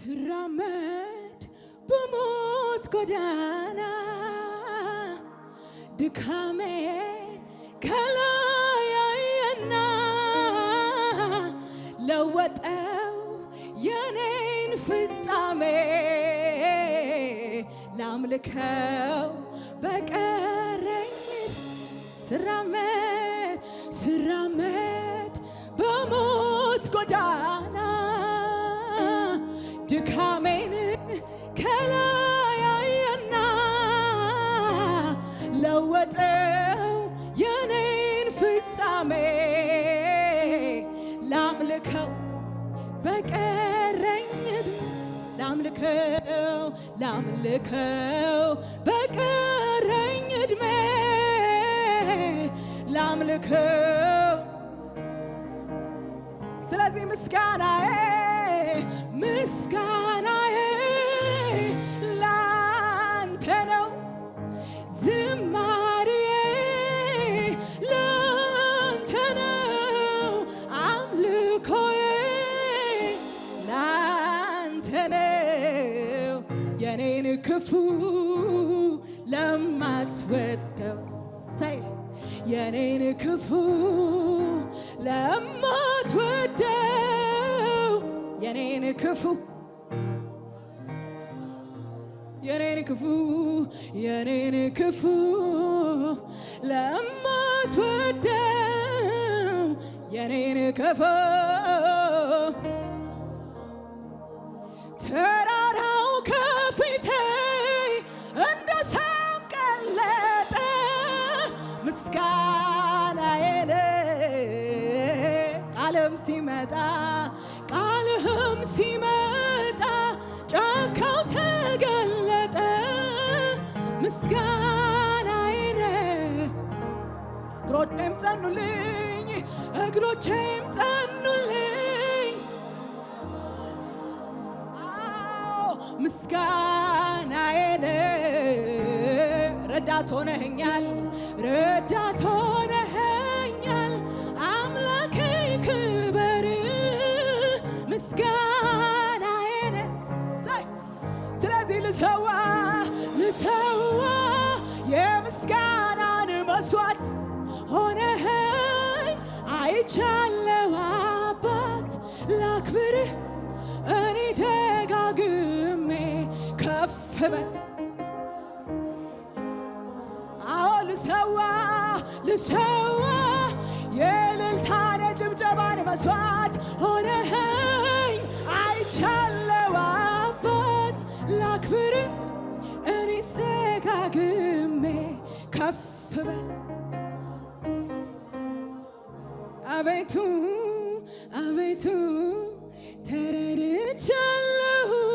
ስራመድ በሞት ጎዳና ድካሜን ከላይ አየና ለወጠው የኔን ፍጻሜ ላምልከው በቀረኝ ስራመድ በሞት ጎዳና ድካሜን ከላይ አየና ለወጠው የኔን ፍጻሜ ላምልከው በቀረኝ ላምልከው በቀረኝ ዕድሜ ላምልከው። ስለዚህ ምስጋናዬ ላንተ ነው፣ ዝማሬዬ ላንተ ነው፣ አምልኮዬ ላንተ ነው። የኔን ክፉ ለማትወደው የኔን ክፉ ለማትወደው የኔን ክፉ ለማትወደው የኔን ክፉ ተራራው ከፊቴ እንደ ሰም ቀለጠ ምስጋናዬን ቃልህም ሲመጣ ጫካው ተገለጠ ምስጋናዬን እግሮቼም ጸኑልኝ ምስጋናዬን ረዳት ሆነኸኛል አምላኬ ክበር ምስጋናዬን ስለዚህ ልሰዋ የምስጋናን መስዋዕት ሆነኸኝ አይቻለው አባት ላክብርህ እኔ ደጋግሜ ከፍ በል ልሰዋ የእልልታን የጭብጨባን መስዋዕት ሆነኸኝ አይቻለው አባት ላክብርህ እኔስ ደጋግሜ ከፍ በል አቤቱ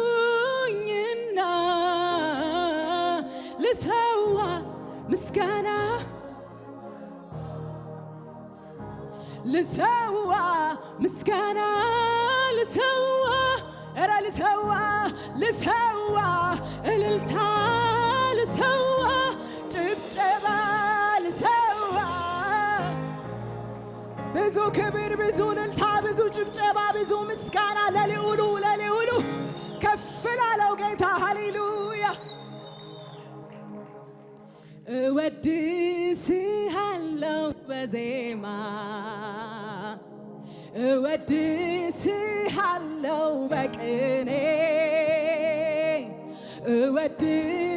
ተረድቻለሁኝና ልሰዋ ምስጋና ልሰዋ እልልታ ልሰዋ ጭብጨባ ልሰዋ ብዙ ክብር ብዙ እልልታ ብዙ ጭብጨባ ብዙ ምስጋና ለልዑሉ ከፍ ላለው ጌታ ሃሌሉያ። እወድስሃለሁ በዜማ እወድስሃለሁ በቅኔ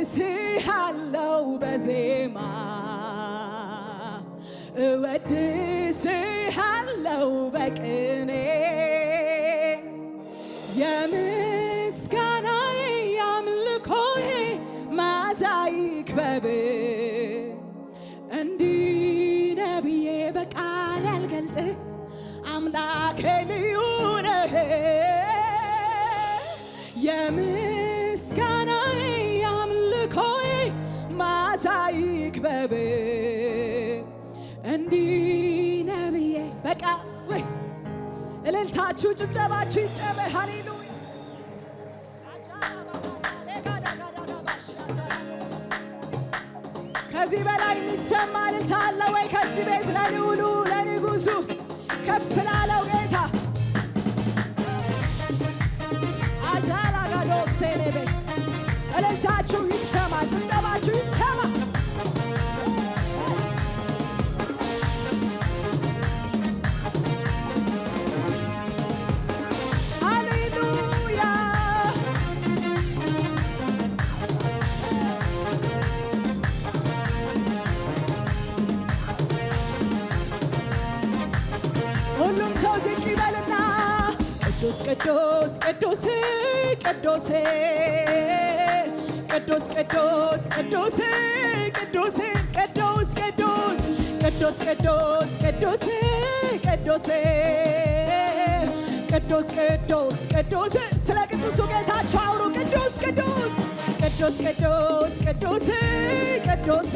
እወድስሃለሁ በዜማ እወድስሃለሁ በቅኔ የምስጋናዬ የአምልኮዬ መዓዛ ይክበብ እንዲህ ነብዬ በቃል ያልገልጥ አምላኬ ልዩ ነህ የምስጋናዬ የአምልኮዬ መዓዛ ይክበብ እንዲህ ነብዬ በቃ ወይ እልልታችሁ ጭብጨባችሁ ይጨመር ሃሌሉያ። ከዚህ በላይ የሚሰማ እልልታ አለ ወይ? ከዚህ ቤት ለልዑሉ ለንጉሡ ከፍ ላለው ጌታ አዛላ ሴሌቤ እልልታችሁ ይሰማ፣ ጭብጨባችሁ ይሰማ። ሃሌሉያ ሁሉም ሰው ዝቅ ይበልና ቅዱስ ቅዱስ ቅዱስ ቅዱስ ቅዱስ ቅዱስ ቅዱስ ቅዱስ ቅዱስ ቅዱስ ቅዱስ ቅዱስ ቅዱስ ቅዱስ ቅዱስ ቅዱስ ስለ ቅዱሱ ጌታችሁ አውሩ። ቅዱስ ቅዱስ ቅዱስ ቅዱስ ቅዱስ ቅዱስ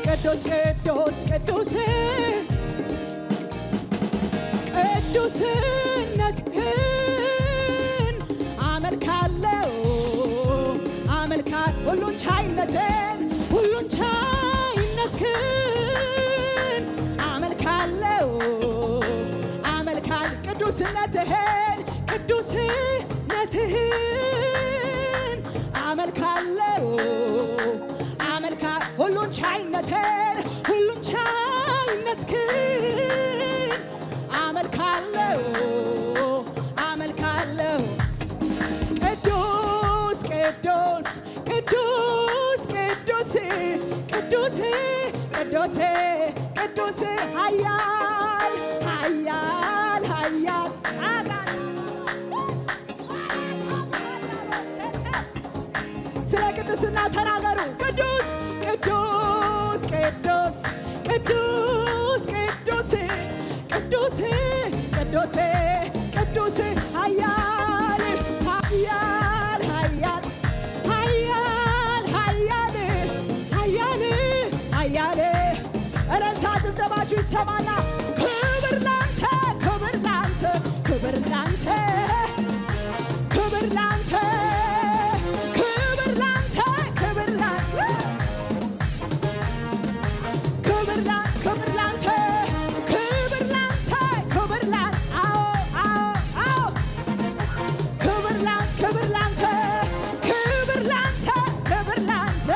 ቅዱስ ቅዱስ ቅዱስ ቅዱስነትህን አመልካለሁ ሁሉን ቻይነትህን አመልካለሁ ቅዱስነትህን አመልካለሁ ሁሉን ቻይነትህን አመልካለሁ ቅዱስ ቅዱስ ቅዱስ ቅዱስ ቅዱስ ቅዱስ ቅዱስ ኃያል ኃያል ኃያል ስለ ቅድስና ተናገሩ። ቅዱስ ቅዱስ ቅዱስ ቅዱስ ቅዱስ ቅዱስ ቅዱስ ቅዱስ ኃያል ኃያል ኃያል ኃያል ኃያል ኃያል ኃያል እልልታ ጭብጨባችሁ ይሰማና ክብር ላንተ ክብር ላንተ ክብር ላንተ ክብር ላንተ ክብር ላንተ ክብር ላንተ ክብር ላንተ ክብር ላንተ ክብር ላንተ አዎ አዎ አዎ ክብር ላንተ ክብር ላንተ ክብር ላንተ ክብር ላንተ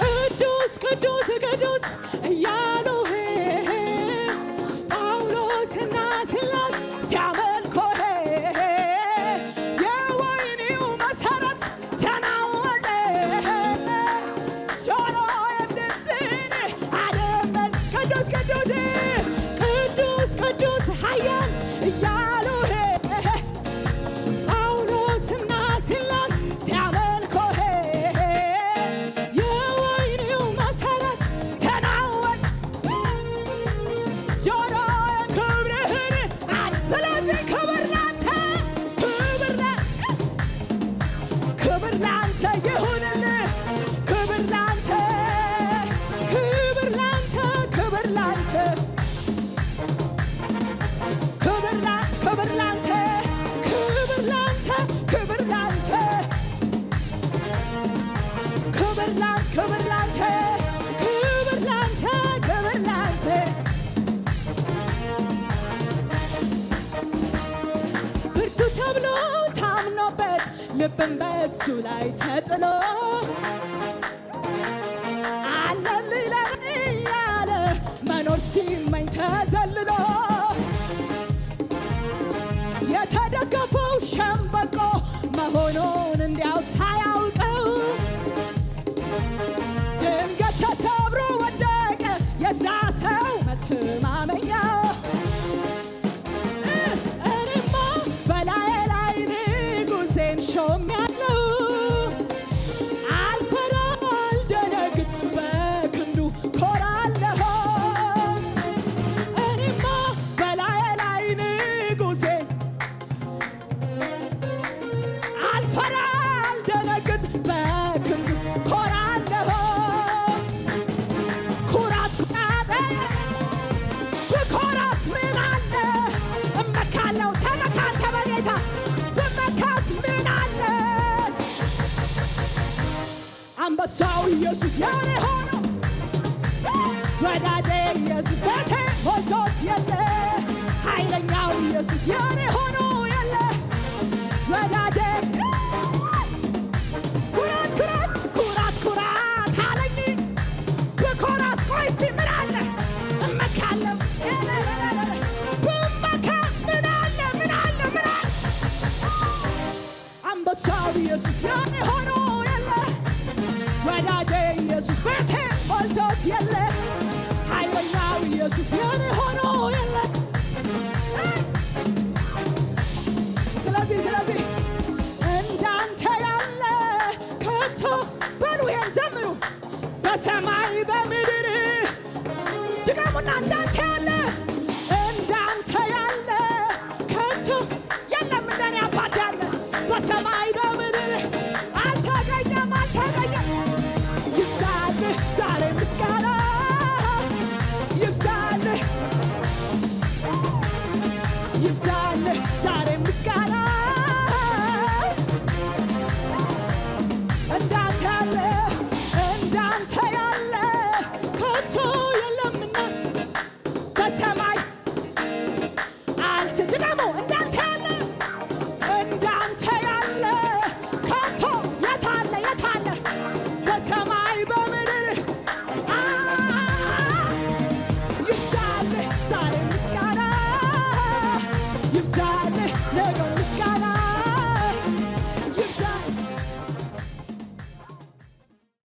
ቅዱስ ቅዱስ ቅዱስ እያሉ ጳውሎስና ሲላስ ሲያመልኩህ የወይኒው መሠረት ተናወጠ። ጆሮዬም ድምፅህን አደመጠ። ቅዱስ ቅዱስ ቅዱስ ቅዱስ ኃያል እያሉህ ጳውሎስና ሲላስ ሲያመልኩህ የወይኒው መሠረት ተናወጠ። ጆሮዬ ክብርህን ስለዚህ ክብር ላንተ ክብር ላንተ ይሁንልህ። ክብር ላንተ ክብር ላንተ ክብር ላንተ ክብር ላንተ ክብር ላንተ ክብር ላንተ ክብር ላንተ ክብር ላንተ ክብር ላንተ ክብር ላንተ ብርቱ ተብሎ ታምኖበት ልብን በእሱ ላይ ተጥሎ አለልኝ ለኔ ያለ መኖር ሲመኝ ተዘልሎ የተደገፈው ሸምበቆ መሆኑን እንዲያው ሳያውቀው ድንገት ተሰብሮ ወደቀ የዛ ሰው መተማመኛው። እኔማ በላዬ ላይ ንጉሴን ሾሜያለሁ። አልፈራ አልደነግጥ በክንዱ ኮራለሁ። እኔማ በላዬ ላይ ንጉሴን አልፈራ አልደነግጥ በክንዱ ኮራለሁ። ኩራት ኩራቴ ብኮራስ ምን አለ? እመካለሁ ተመካንተ በጌታ ብመካስ ምን አለ? አንበሳው ኢየሱስ የኔ ሆኖ ወዳጄ ኢየሱስ ቤቴ ሞልቶት የለ ኢየሱስ የኔ ሆኖ የለ ወዳጄ ኩራት ኩራት ኩራት ኩራት አለኝ በኮራስ ቆይ እስቲ ምን አለ እመካለሁ ብመካ ምን አለ ምን አለ ምን አለ አንበሳው ኢየሱስ የኔ ሆኖ የለ ወዳጄ ኢየሱስ ቤቴ ሞልቶት የለ ኃይለኛው ኢየሱስ የኔ ሆኖ የለ ስለዚህ እንዳንተ ያለ ከቶ በሉ ይሄን ዘምሩ በሰማይ በምድር ድጋሙና እንዳንተ ያለ ከቶ የለም እንደኔ አባት ያለ በሰማይ በምድር አልተገኘም ይብዛልህ ዛሬ ምስጋና ይብዛልህ